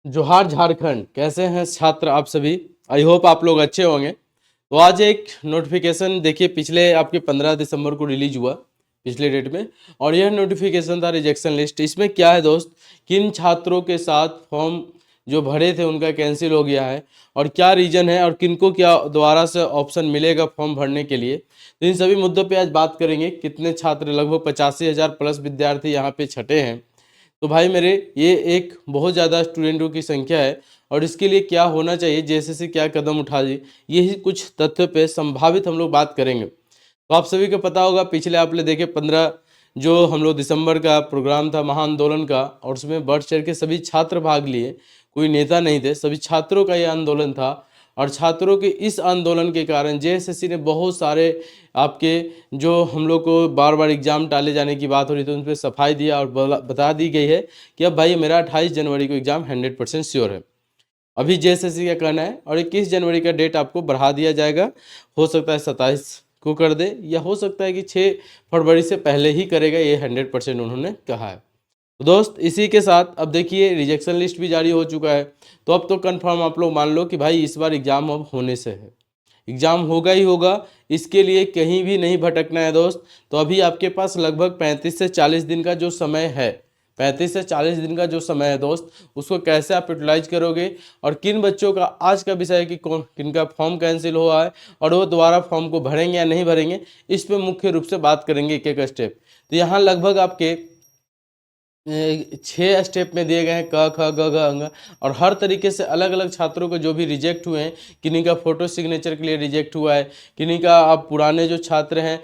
जोहार झारखंड। कैसे हैं छात्र आप सभी? आई होप आप लोग अच्छे होंगे। तो आज एक नोटिफिकेशन देखिए, पिछले आपके 15 दिसंबर को रिलीज हुआ पिछले डेट में, और यह नोटिफिकेशन था रिजेक्शन लिस्ट। इसमें क्या है दोस्त, किन छात्रों के साथ फॉर्म जो भरे थे उनका कैंसिल हो गया है और क्या रीज़न है और किनको क्या दोबारा से ऑप्शन मिलेगा फॉर्म भरने के लिए। तो इन सभी मुद्दों पे आज बात करेंगे। कितने छात्र, लगभग 85,000 प्लस विद्यार्थी यहाँ पे छटे हैं। तो भाई मेरे, ये एक बहुत ज़्यादा स्टूडेंटों की संख्या है और इसके लिए क्या होना चाहिए, जैसे क्या कदम उठा दी, यही कुछ तथ्यों पे संभावित हम लोग बात करेंगे। तो आप सभी को पता होगा, पिछले आपने देखे 15 जो हम लोग दिसंबर का प्रोग्राम था महाआंदोलन का, और उसमें बढ़ चढ़ के सभी छात्र भाग लिए। कोई नेता नहीं थे, सभी छात्रों का ये आंदोलन था। और छात्रों के इस आंदोलन के कारण जेएसएससी ने बहुत सारे आपके जो हम लोग को बार बार एग्जाम टाले जाने की बात हो रही थी उन पर सफाई दिया और बता दी गई है कि अब भाई मेरा 28 जनवरी को एग्जाम 100% श्योर है। अभी जेएसएससी का कहना है, और 21 जनवरी का डेट आपको बढ़ा दिया जाएगा। हो सकता है 27 को कर दे, या हो सकता है कि 6 फरवरी से पहले ही करेगा, ये 100% उन्होंने कहा है। तो दोस्त, इसी के साथ अब देखिए रिजेक्शन लिस्ट भी जारी हो चुका है। तो अब तो कंफर्म आप लोग मान लो कि भाई इस बार एग्जाम अब होने से है, एग्जाम होगा ही होगा। इसके लिए कहीं भी नहीं भटकना है दोस्त। तो अभी आपके पास लगभग 35 से 40 दिन का जो समय है, 35 से 40 दिन का जो समय है दोस्त, उसको कैसे आप यूटिलाइज करोगे और किन बच्चों का आज का विषय है कि कौन किनका फॉर्म कैंसिल हुआ है और वो दोबारा फॉर्म को भरेंगे या नहीं भरेंगे, इस पर मुख्य रूप से बात करेंगे एक एक स्टेप। तो यहाँ लगभग आपके 6 स्टेप में दिए गए हैं, क ख ग घ अंग, और हर तरीके से अलग अलग छात्रों को जो भी रिजेक्ट हुए हैं, किन्हीं का फोटो सिग्नेचर के लिए रिजेक्ट हुआ है, किन्हीं का आप पुराने जो छात्र हैं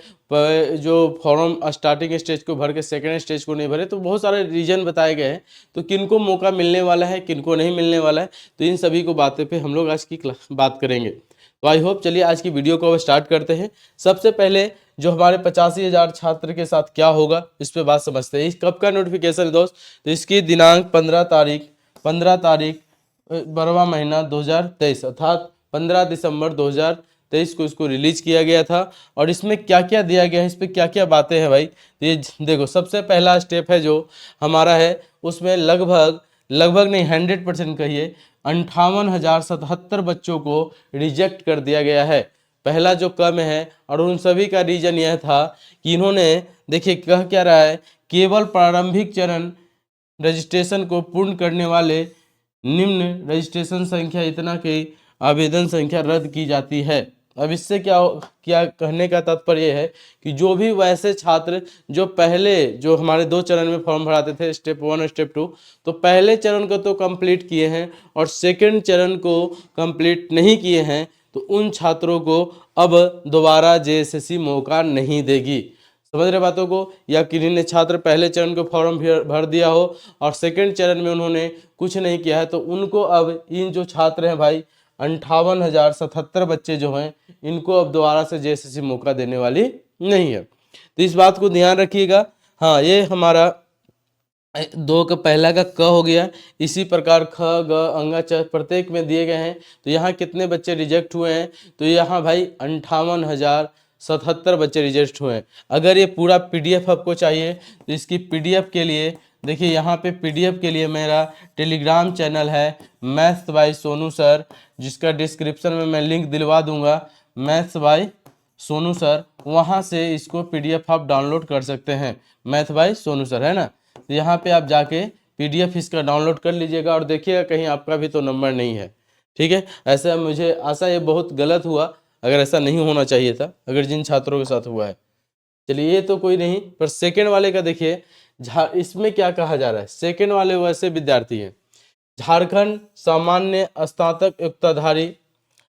जो फॉर्म स्टार्टिंग स्टेज को भर के सेकेंड स्टेज को नहीं भरे, तो बहुत सारे रीजन बताए गए हैं। तो किनको मौका मिलने वाला है, किनको नहीं मिलने वाला है, तो इन सभी को बातें पे हम लोग आज की बात करेंगे। तो आई होप, चलिए आज की वीडियो को स्टार्ट करते हैं। सबसे पहले जो हमारे 85,000 छात्र के साथ क्या होगा इस पे बात समझते हैं। इस कब का नोटिफिकेशन है दोस्त, तो इसकी दिनांक 15 तारीख 12वां महीना 2023 अर्थात 15 दिसंबर 2023 को इसको रिलीज किया गया था। और इसमें क्या क्या दिया गया है, इस पर क्या क्या बातें हैं भाई, तो ये देखो। सबसे पहला स्टेप है जो हमारा है, उसमें लगभग लगभग नहीं 100% कहिए 58,077 बच्चों को रिजेक्ट कर दिया गया है। पहला जो कम है, और उन सभी का रीजन यह था कि इन्होंने देखिए कह क्या रहा है, केवल प्रारंभिक चरण रजिस्ट्रेशन को पूर्ण करने वाले निम्न रजिस्ट्रेशन संख्या इतना की आवेदन संख्या रद्द की जाती है। अब इससे क्या क्या कहने का तात्पर्य है कि जो भी वैसे छात्र जो पहले जो हमारे 2 चरण में फॉर्म भराते थे, स्टेप 1 और स्टेप 2, तो पहले चरण को तो कंप्लीट किए हैं और सेकंड चरण को कंप्लीट नहीं किए हैं, तो उन छात्रों को अब दोबारा जेएसएससी मौका नहीं देगी। समझ रहे बातों को? या किन्हीं ने छात्र पहले चरण को फॉर्म भर दिया हो और सेकंड चरण में उन्होंने कुछ नहीं किया है, तो उनको अब इन जो छात्र हैं भाई 58,077 बच्चे जो हैं, इनको अब दोबारा से जेएसएससी मौका देने वाली नहीं है। तो इस बात को ध्यान रखिएगा। हाँ, ये हमारा 2 का पहला का क हो गया। इसी प्रकार ख ग अंगा च प्रत्येक में दिए गए हैं। तो यहाँ कितने बच्चे रिजेक्ट हुए हैं, तो यहाँ भाई 58,077 बच्चे रिजेक्ट हुए हैं। अगर ये पूरा पीडीएफ आपको चाहिए तो इसकी पीडीएफ के लिए देखिए, यहाँ पे पीडीएफ के लिए मेरा टेलीग्राम चैनल है मैथ्स बाय सोनू सर, जिसका डिस्क्रिप्शन में मैं लिंक दिलवा दूंगा, मैथ्स बाय सोनू सर। वहाँ से इसको पीडीएफ आप डाउनलोड कर सकते हैं, मैथ बाय सोनू सर, है ना। तो यहाँ पे आप जाके पीडीएफ इसका डाउनलोड कर लीजिएगा और देखिएगा कहीं आपका भी तो नंबर नहीं है। ठीक है, ऐसा मुझे आशा, ये बहुत गलत हुआ, अगर ऐसा नहीं होना चाहिए था, अगर जिन छात्रों के साथ हुआ है। चलिए, ये तो कोई नहीं, पर सेकेंड वाले का देखिए, इसमें क्या कहा जा रहा है। सेकेंड वाले वैसे विद्यार्थी हैं, झारखंड सामान्य स्नातक युक्ताधारी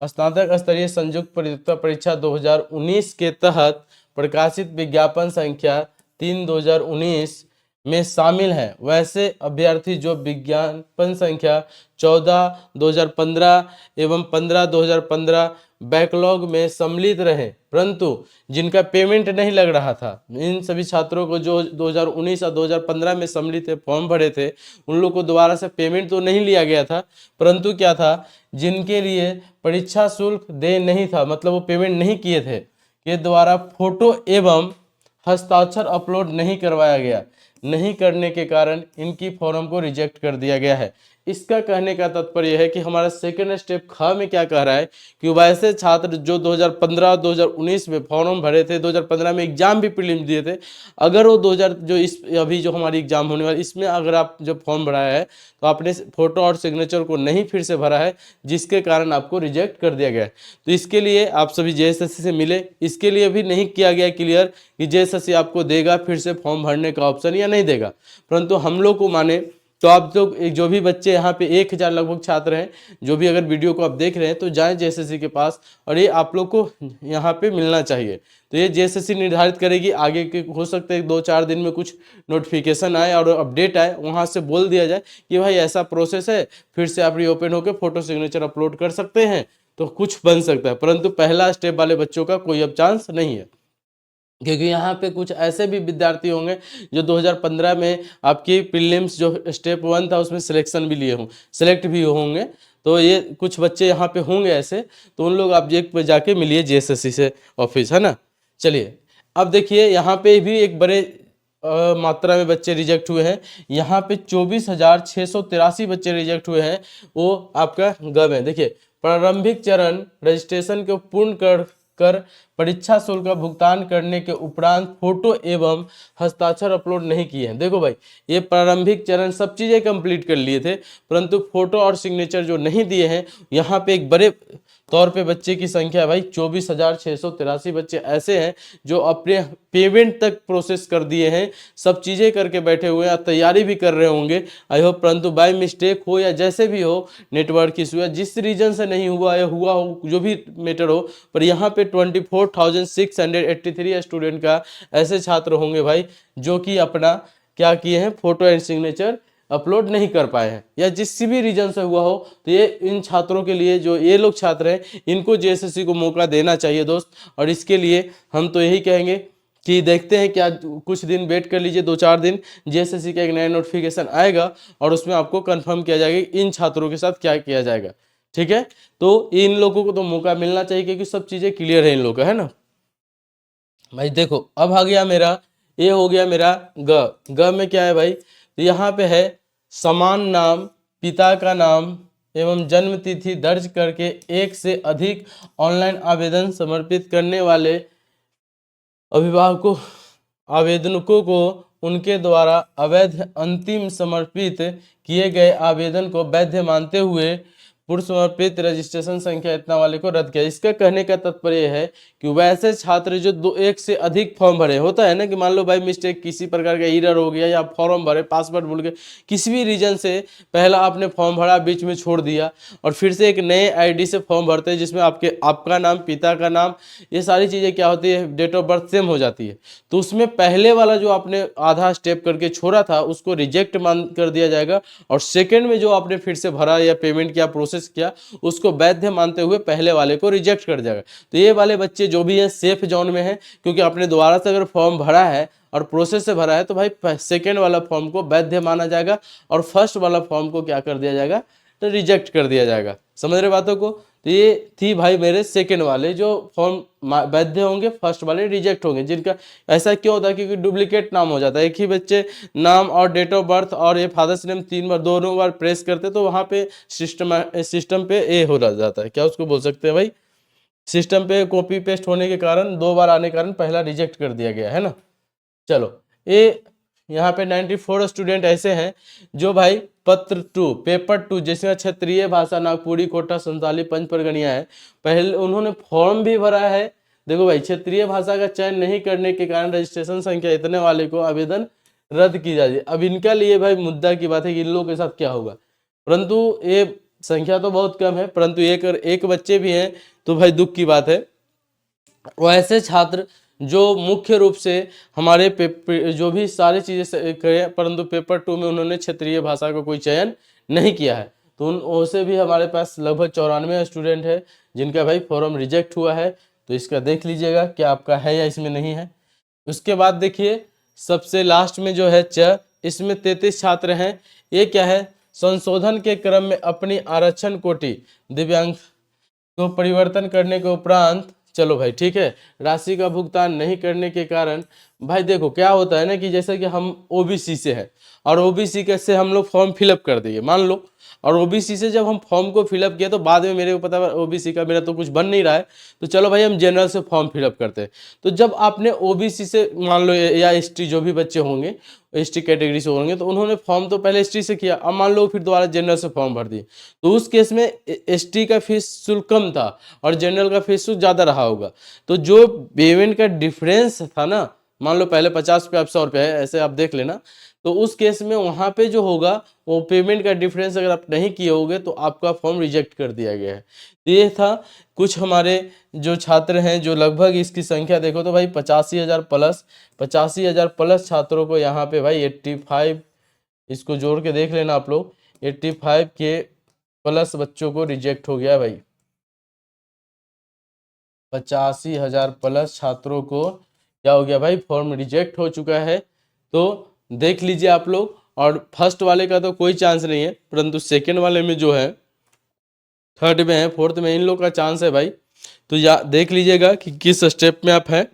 स्नातक स्तरीय संयुक्त प्रतियोगिता परीक्षा 2019 के तहत प्रकाशित विज्ञापन संख्या 3/2019 में शामिल हैं वैसे अभ्यर्थी जो विज्ञापन संख्या 14/2015 एवं 15/2015 बैकलॉग में सम्मिलित रहे, परंतु जिनका पेमेंट नहीं लग रहा था। इन सभी छात्रों को जो 2019 और 2015 में सम्मिलित फॉर्म भरे थे, उन लोग को दोबारा से पेमेंट तो नहीं लिया गया था, परंतु क्या था, जिनके लिए परीक्षा शुल्क दे नहीं था, मतलब वो पेमेंट नहीं किए थे, के द्वारा फोटो एवं हस्ताक्षर अपलोड नहीं करवाया गया। नहीं करने के कारण इनकी फॉर्म को रिजेक्ट कर दिया गया है। इसका कहने का तात्पर्य है कि हमारा सेकंड स्टेप ख में क्या कह रहा है कि वैसे छात्र जो 2015 और 2019 में फॉर्म भरे थे, 2015 में एग्जाम भी प्रीलिम्स दिए थे, अगर वो 2000 जो इस अभी जो हमारी एग्जाम होने वाली इसमें अगर आप जब फॉर्म भराया है तो आपने फोटो और सिग्नेचर को नहीं फिर से भरा है, जिसके कारण आपको रिजेक्ट कर दिया गया है। तो इसके लिए आप सभी जेएसएससी से मिले, इसके लिए भी नहीं किया गया क्लियर कि जेएसएससी आपको देगा फिर से फॉर्म भरने का ऑप्शन या नहीं देगा, परंतु हम लोग को माने तो आप लोग जो भी बच्चे यहाँ पे 1000 लगभग छात्र हैं, जो भी अगर वीडियो को आप देख रहे हैं तो जाएं जेएसएससी के पास और ये आप लोग को यहाँ पे मिलना चाहिए। तो ये जेएसएससी निर्धारित करेगी, आगे के हो सकता है 2-4 दिन में कुछ नोटिफिकेशन आए और अपडेट आए, वहाँ से बोल दिया जाए कि भाई ऐसा प्रोसेस है, फिर से आप रीओपन होकर फोटो सिग्नेचर अपलोड कर सकते हैं, तो कुछ बन सकता है। परंतु पहला स्टेप वाले बच्चों का कोई अब चांस नहीं है, क्योंकि यहाँ पे कुछ ऐसे भी विद्यार्थी होंगे जो 2015 में आपकी प्रीलिम्स जो स्टेप 1 था उसमें सिलेक्शन भी लिए हों, सेलेक्ट भी होंगे, तो ये कुछ बच्चे यहाँ पे होंगे ऐसे, तो उन लोग आप एक पे जाके मिलिए जेएसएससी से ऑफिस, है ना। चलिए अब देखिए यहाँ पे भी एक बड़े मात्रा में बच्चे रिजेक्ट हुए हैं। यहाँ पे 24,683 बच्चे रिजेक्ट हुए हैं, वो आपका गम है। देखिए प्रारंभिक चरण रजिस्ट्रेशन को पूर्ण कर परीक्षा शुल्क का भुगतान करने के उपरांत फोटो एवं हस्ताक्षर अपलोड नहीं किए हैं। देखो भाई ये प्रारंभिक चरण सब चीज़ें कंप्लीट कर लिए थे, परंतु फोटो और सिग्नेचर जो नहीं दिए हैं, यहाँ पे एक बड़े तौर पे बच्चे की संख्या भाई 24,683 बच्चे ऐसे हैं जो अपने पेमेंट तक प्रोसेस कर दिए हैं, सब चीज़ें करके बैठे हुए हैं, तैयारी भी कर रहे होंगे आई होप, परंतु बाय मिस्टेक हो या जैसे भी हो, नेटवर्क इशू या जिस रीजन से नहीं हुआ या हुआ हो, जो भी मैटर हो, पर यहाँ पे 24,683 स्टूडेंट का ऐसे छात्र होंगे भाई जो कि अपना क्या किए हैं, फोटो एंड सिग्नेचर अपलोड नहीं कर पाए हैं या जिस भी रीजन से हुआ हो। तो ये इन छात्रों के लिए, जो ये लोग छात्र हैं, इनको जेएसएससी को मौका देना चाहिए दोस्त, और इसके लिए हम तो यही कहेंगे कि देखते हैं क्या, कुछ दिन वेट कर लीजिए, 2-4 दिन, जेएसएससी का एक नया नोटिफिकेशन आएगा और उसमें आपको कंफर्म किया जाएगा इन छात्रों के साथ क्या किया जाएगा, ठीक है। तो इन लोगों को तो मौका मिलना चाहिए क्योंकि सब चीज़ें क्लियर है इन लोगों का, है ना भाई। देखो अब आ गया मेरा, ये हो गया मेरा ग में क्या है भाई, तो यहाँ पे है समान नाम, पिता का नाम एवं जन्म तिथि दर्ज करके एक से अधिक ऑनलाइन आवेदन समर्पित करने वाले अभिभावकों आवेदकों को उनके द्वारा अवैध अंतिम समर्पित किए गए आवेदन को वैध मानते हुए पूर्व समर्पित रजिस्ट्रेशन संख्या इतना वाले को रद्द किया। इसका कहने का तात्पर्य है कि वैसे छात्र जो एक से अधिक फॉर्म भरे, होता है ना कि मान लो भाई मिस्टेक किसी प्रकार का एरर हो गया या फॉर्म भरे, पासवर्ड भूल गए, किसी भी रीजन से पहला आपने फॉर्म भरा बीच में छोड़ दिया और फिर से एक नए आईडी से फॉर्म भरते हैं जिसमें आपका नाम, पिता का नाम, ये सारी चीज़ें क्या होती है, डेट ऑफ बर्थ सेम हो जाती है, तो उसमें पहले वाला जो आपने आधा स्टेप करके छोड़ा था उसको रिजेक्ट मान कर दिया जाएगा और सेकेंड में जो आपने फिर से भरा या पेमेंट किया, प्रोसेस किया, उसको वैध मानते हुए पहले वाले को रिजेक्ट कर जाएगा। तो ये वाले बच्चे जो भी हैं सेफ जोन में हैं, क्योंकि आपने दोबारा से अगर फॉर्म भरा है और प्रोसेस से भरा है तो भाई सेकेंड वाला फॉर्म को वैध माना जाएगा और फर्स्ट वाला फॉर्म को क्या कर दिया जाएगा, तो रिजेक्ट कर दिया जाएगा। समझ रहे बातों को। तो ये थी भाई मेरे सेकेंड वाले जो फॉर्म वैध होंगे, फर्स्ट वाले रिजेक्ट होंगे, जिनका ऐसा क्यों होता है क्योंकि डुप्लीकेट नाम हो जाता है, एक ही बच्चे नाम और डेट ऑफ बर्थ और ये फादर्स नेम 3 बार दोनों बार प्रेस करते तो वहाँ पे सिस्टम पे ए हो जाता है, क्या उसको बोल सकते हैं भाई, सिस्टम पे कॉपी पेस्ट होने के कारण 2 बार आने के कारण पहला रिजेक्ट कर दिया गया है ना। चलो ये यहाँ पे 94 स्टूडेंट ऐसे हैं जो भाई पत्र 2 पेपर 2 जिसमें क्षेत्रीय भाषा नागपुरी, कोटा, संताली, पंच परगनिया है, पहले उन्होंने फॉर्म भी भरा है। देखो भाई क्षेत्रीय भाषा का चयन नहीं करने के कारण रजिस्ट्रेशन संख्या इतने वाले को आवेदन रद्द की जाती है। अब इनका लिए भाई मुद्दा की बात है कि इन लोगों के साथ क्या होगा, परंतु ये संख्या तो बहुत कम है, परंतु एक बच्चे भी हैं तो भाई दुख की बात है। वो ऐसे छात्र जो मुख्य रूप से हमारे जो भी सारी चीज़ें करें, परंतु पेपर 2 में उन्होंने क्षेत्रीय भाषा का कोई चयन नहीं किया है, तो उनसे भी हमारे पास लगभग 94 स्टूडेंट है जिनका भाई फॉर्म रिजेक्ट हुआ है। तो इसका देख लीजिएगा क्या आपका है या इसमें नहीं है। उसके बाद देखिए सबसे लास्ट में जो है इसमें 33 छात्र हैं। ये क्या है, संशोधन के क्रम में अपनी आरक्षण कोटि दिव्यांग को परिवर्तन करने के उपरांत, चलो भाई ठीक है, राशि का भुगतान नहीं करने के कारण भाई देखो क्या होता है ना कि जैसे कि हम ओबीसी से है और ओबीसी के से हम लोग फॉर्म फिलअप कर दिए मान लो, और ओबीसी से जब हम फॉर्म को फिलअप किया तो बाद में मेरे को पता ओबीसी का मेरा तो कुछ बन नहीं रहा है, तो चलो भाई हम जनरल से फॉर्म फिलअप करते हैं। तो जब आपने ओबीसी से मान लो या एसटी जो भी बच्चे होंगे एसटी कैटेगरी से होंगे, तो उन्होंने फॉर्म तो पहले एसटी से किया, अब मान लो फिर दोबारा जनरल से फॉर्म भर दिए, तो उस केस में एसटी का फीस शुल्क कम था और जनरल का फीस शुल्क ज़्यादा रहा होगा। तो जो पेमेंट का डिफरेंस था ना, मान लो पहले 50 रुपये अब 100 रुपये है, ऐसे आप देख लेना, तो उस केस में वहाँ पे जो होगा वो पेमेंट का डिफरेंस अगर आप नहीं किए होगे तो आपका फॉर्म रिजेक्ट कर दिया गया है। तो ये था कुछ हमारे जो छात्र हैं, जो लगभग इसकी संख्या देखो तो भाई 85,000 प्लस छात्रों को यहाँ पे भाई 85, इसको जोड़ के देख लेना आप लोग, 85 के प्लस बच्चों को रिजेक्ट हो गया भाई। 85,000 प्लस छात्रों को क्या हो गया भाई, फॉर्म रिजेक्ट हो चुका है। तो देख लीजिए आप लोग, और फर्स्ट वाले का तो कोई चांस नहीं है, परंतु सेकंड वाले में जो है, थर्ड में है, फोर्थ में, इन लोग का चांस है भाई। तो या देख लीजिएगा कि किस स्टेप में आप हैं।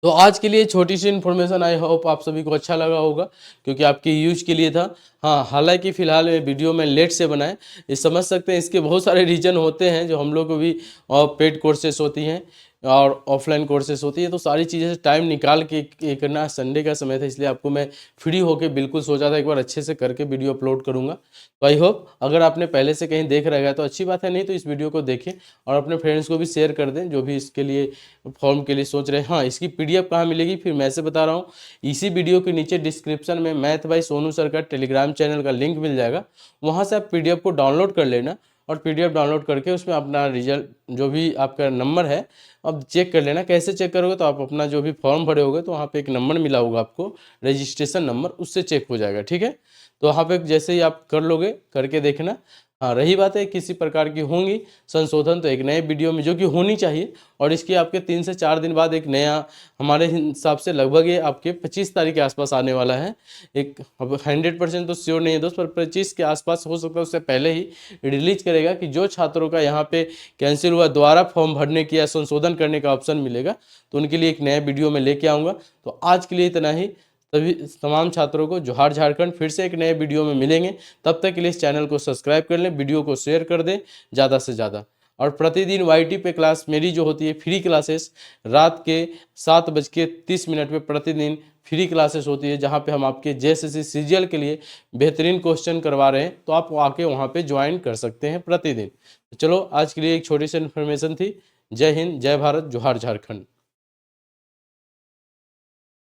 तो आज के लिए छोटी सी इन्फॉर्मेशन, आई होप आप सभी को अच्छा लगा होगा, क्योंकि आपके यूज के लिए था। हाँ, हालांकि फ़िलहाल ये वीडियो में लेट से बनाए, ये समझ सकते हैं, इसके बहुत सारे रीजन होते हैं जो हम लोग को भी, और पेड कोर्सेस होती हैं और ऑफलाइन कोर्सेस होती है, तो सारी चीज़ें से टाइम निकाल के ये करना। संडे का समय था इसलिए आपको मैं फ्री होके बिल्कुल सोचा था एक बार अच्छे से करके वीडियो अपलोड करूँगा। तो आई होप अगर आपने पहले से कहीं देख रखा है तो अच्छी बात है, नहीं तो इस वीडियो को देखें और अपने फ्रेंड्स को भी शेयर कर दें जो भी इसके लिए फॉर्म के लिए सोच रहे हैं। हाँ, इसकी पीडीएफ कहाँ मिलेगी, फिर मैं से बता रहा हूँ, इसी वीडियो के नीचे डिस्क्रिप्शन में मैथ बाय सोनू सर का टेलीग्राम चैनल का लिंक मिल जाएगा, वहाँ से आप पीडीएफ को डाउनलोड कर लेना और पीडीएफ डाउनलोड करके उसमें अपना रिजल्ट जो भी आपका नंबर है अब चेक कर लेना। कैसे चेक करोगे, तो आप अपना जो भी फॉर्म भरे होगे तो वहाँ पे एक नंबर मिला होगा आपको, रजिस्ट्रेशन नंबर, उससे चेक हो जाएगा। ठीक है, तो वहाँ पे जैसे ही आप कर लोगे, करके देखना। हाँ, रही बात है किसी प्रकार की होंगी संशोधन तो एक नए वीडियो में जो कि होनी चाहिए, और इसके आपके 3 से 4 दिन बाद एक नया, हमारे हिसाब से लगभग ये आपके 25 तारीख के आसपास आने वाला है। एक अब 100% तो श्योर नहीं है दोस्त, पर 25 के आसपास हो सकता है, उससे पहले ही रिलीज करेगा कि जो छात्रों का यहाँ पे कैंसिल हुआ, दोबारा फॉर्म भरने की या संशोधन करने का ऑप्शन मिलेगा, तो उनके लिए एक नया वीडियो में लेके आऊँगा। तो आज के लिए इतना ही। सभी तमाम छात्रों को जोहार झारखंड, फिर से एक नए वीडियो में मिलेंगे। तब तक के लिए इस चैनल को सब्सक्राइब कर लें, वीडियो को शेयर कर दें ज़्यादा से ज़्यादा। और प्रतिदिन वाईटी पे क्लास मेरी जो होती है, फ्री क्लासेस, रात के 7:30 पे प्रतिदिन फ्री क्लासेस होती है, जहाँ पे हम आपके जेएसएससी सीजीएल के लिए बेहतरीन क्वेश्चन करवा रहे हैं, तो आप आके वहाँ पे ज्वाइन कर सकते हैं प्रतिदिन। तो चलो आज के लिए एक छोटी सी इन्फॉर्मेशन थी। जय हिंद, जय भारत, जोहार झारखंड।